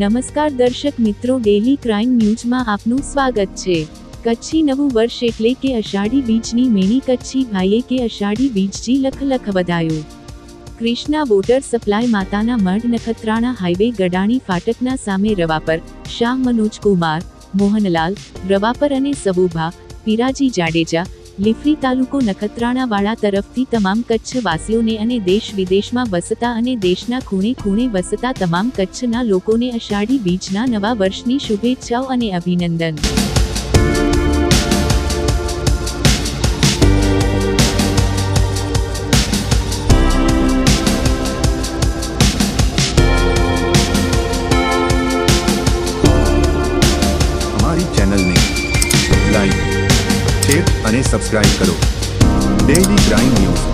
નમસ્કાર દર્શક મિત્રો, ડેલી ક્રાઇમ ન્યૂઝમાં આપનું સ્વાગત છે। કચ્છી નવું વર્ષ એટલે કે અષાઢી બીજની મેણી કચ્છી ભાઈએ કે અષાઢી બીજજી લખ લખ વધાયો। કૃષ્ણા વોટર સપ્લાય માતાના મઢ નખત્રાણા હાઈવે ગડાણી ફાટકના સામે રવાપર શાહ મનોજકુમાર મોહનલાલ રવાપર અને સબુભા પીરાજી જાડેજા લીફરી તાલુકો નખત્રાણા વાળા તરફથી તમામ કચ્છ વાસીઓને અને દેશ વિદેશમાં વસતા અને દેશના ખૂણે ખૂણે વસતા તમામ કચ્છના લોકોને અષાઢી બીજના નવા વર્ષની શુભેચ્છાઓ અને અભિનંદન। हमारी चैनल ने लाइक शेर અને સબસ્ક્રાઇબ કરો। ડેલી ક્રાઇમ ન્યૂઝ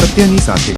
સત્યની સાથે।